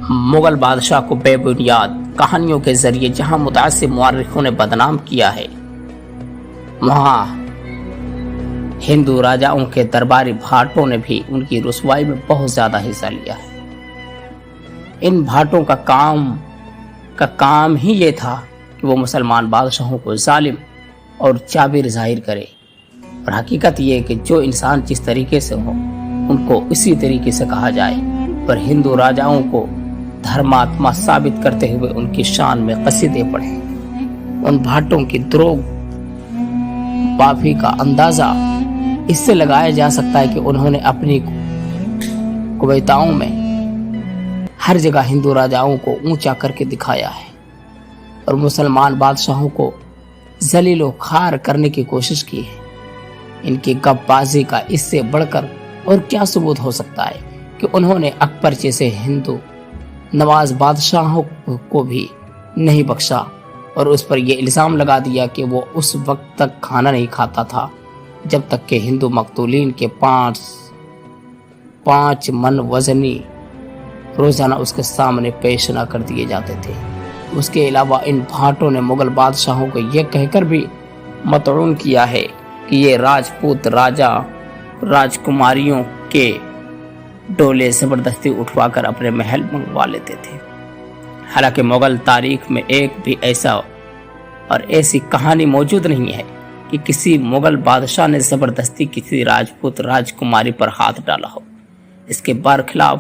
मुगल बादशाह को बेबुनियाद कहानियों के जरिए जहां मुतासिर मुअर्रिखों ने बदनाम किया है, वहां हिंदू राजाओं के दरबारी भाटों ने भी उनकी रुसवाई में बहुत ज्यादा हिस्सा लिया है। इन भाटों का काम ही ये था कि वो मुसलमान बादशाहों को जालिम और जाबिर जाहिर करे, और हकीकत ये कि जो इंसान जिस तरीके से हो उनको इसी तरीके से कहा जाए। पर हिंदू राजाओं को धर्मात्मा साबित करते हुए उनकी शान में कसीदे पढ़े। उन भाटों की द्रोह बाफी का अंदाजा इससे लगाया जा सकता है कि उन्होंने अपनी कविताओं में हर जगह हिंदू राजाओं को ऊंचा करके दिखाया है और मुसलमान बादशाहों को जलीलो खार करने की कोशिश की है। इनकी गपबाजी का इससे बढ़कर और क्या सबूत हो सकता है कि उन्होंने अकबर जैसे हिंदू नवाज बादशाहों को भी नहीं बख्शा और उस पर यह इल्जाम लगा दिया कि वो उस वक्त तक खाना नहीं खाता था जब तक कि हिंदू मकतूलीन के पांच मन वजनी रोजाना उसके सामने पेश न कर दिए जाते थे। उसके अलावा इन भाटों ने मुगल बादशाहों को यह कहकर भी मतऊन किया है कि ये राजपूत राजा राजकुमारियों के डोले जबरदस्ती उठवाकर अपने महल मंगवा लेते थे। हालांकि मुगल तारीख में एक भी ऐसा और ऐसी कहानी मौजूद नहीं है कि किसी मुगल बादशाह ने जबरदस्ती किसी राजपूत राजकुमारी पर हाथ डाला हो। इसके बरखिलाफ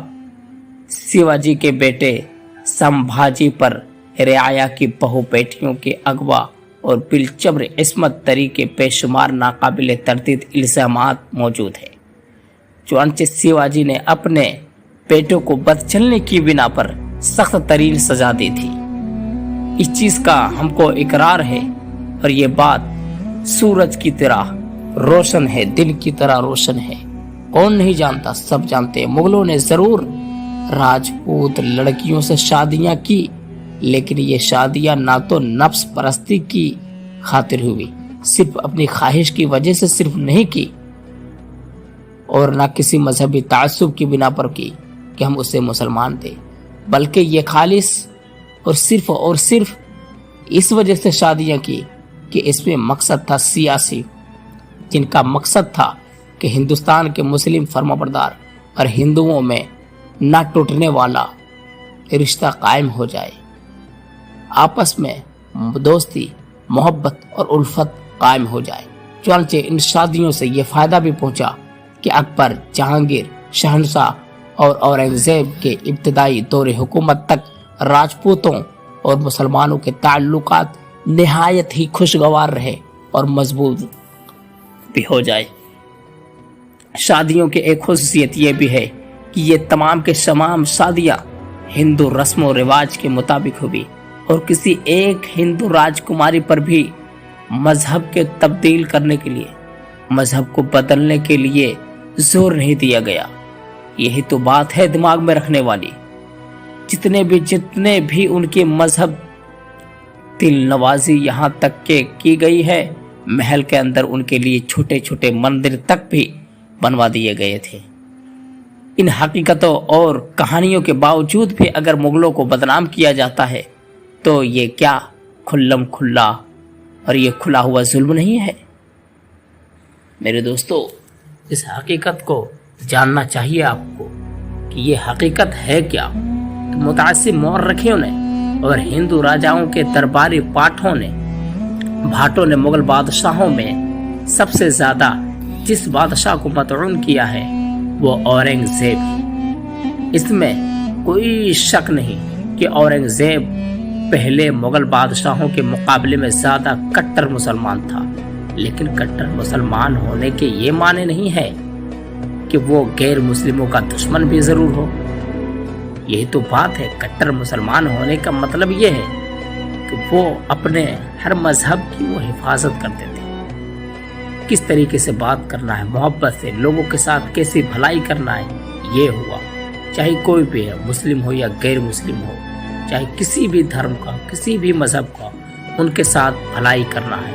शिवाजी के बेटे संभाजी पर रियाया की बहु बेटियों के अगवा और बिलचब्र इस्मत तरीके बेशुमार नाकाबिले तरदीद इल्जामात मौजूद है। चुनांचे शिवाजी ने अपने बेटों को बदचलने की बिना पर सख्त तरीन सजा दी थी। इस चीज का हमको इकरार है और ये बात सूरज की तरह रोशन है, दिन की तरह रोशन है। कौन नहीं जानता, सब जानते हैं। मुगलों ने जरूर राजपूत लड़कियों से शादियां की, लेकिन ये शादियां ना तो नफ्स परस्ती की खातिर हुई, सिर्फ अपनी ख्वाहिश की वजह से सिर्फ नहीं की, और ना किसी मजहबी तासुब की बिना पर की कि हम उसे मुसलमान थे, बल्कि ये खालिस और सिर्फ इस वजह से शादियां की कि इसमें मकसद था सियासी, जिनका मकसद था कि हिंदुस्तान के मुस्लिम फर्माबरदार और हिंदुओं में ना टूटने वाला रिश्ता कायम हो जाए, आपस में दोस्ती मोहब्बत और उल्फत कायम हो जाए। चुनांचे इन शादियों से ये फायदा भी पहुंचा कि अकबर, जहांगीर, शहंशाह और औरंगजेब के इब्तदाई दौरे हुकूमत तक राजपूतों और मुसलमानों के ताल्लुकात निहायत ही खुशगवार रहे और मजबूत भी हो जाए। शादियों की एक खुसूसियत यह भी है कि ये तमाम के तमाम शादियां हिंदू रस्म और रिवाज के मुताबिक हुई और किसी एक हिंदू राजकुमारी पर भी मजहब के तब्दील करने के लिए, मजहब को बदलने के लिए जोर नहीं दिया गया। यही तो बात है दिमाग में रखने वाली। जितने भी उनके मजहब दिल नवाजी यहाँ तक के की गई है, महल के अंदर उनके लिए छोटे छोटे मंदिर तक भी बनवा दिए गए थे। इन हकीकतों और कहानियों के बावजूद भी अगर मुगलों को बदनाम किया जाता है तो ये क्या खुल्लम खुल्ला और ये खुला हुआ जुल्म नहीं है? मेरे दोस्तों, इस हकीकत को जानना चाहिए आपको कि ये हकीकत है क्या। कि मुतासिर मुअर्रिखों ने और हिंदू राजाओं के दरबारी भाटों ने मुगल बादशाहों में सबसे ज्यादा जिस बादशाह को मतऊन किया है वो औरंगजेब है। इसमें कोई शक नहीं कि औरंगजेब पहले मुगल बादशाहों के मुकाबले में ज्यादा कट्टर मुसलमान था, लेकिन कट्टर मुसलमान होने के ये माने नहीं है कि वो गैर मुस्लिमों का दुश्मन भी जरूर हो। यही तो बात है। कट्टर मुसलमान होने का मतलब ये है कि वो अपने हर मजहब की वो हिफाजत करते थे। किस तरीके से बात करना है, मोहब्बत से लोगों के साथ कैसे भलाई करना है, ये हुआ। चाहे कोई भी है, मुस्लिम हो या गैर मुस्लिम हो, चाहे किसी भी धर्म का, किसी भी मजहब का, उनके साथ भलाई करना है।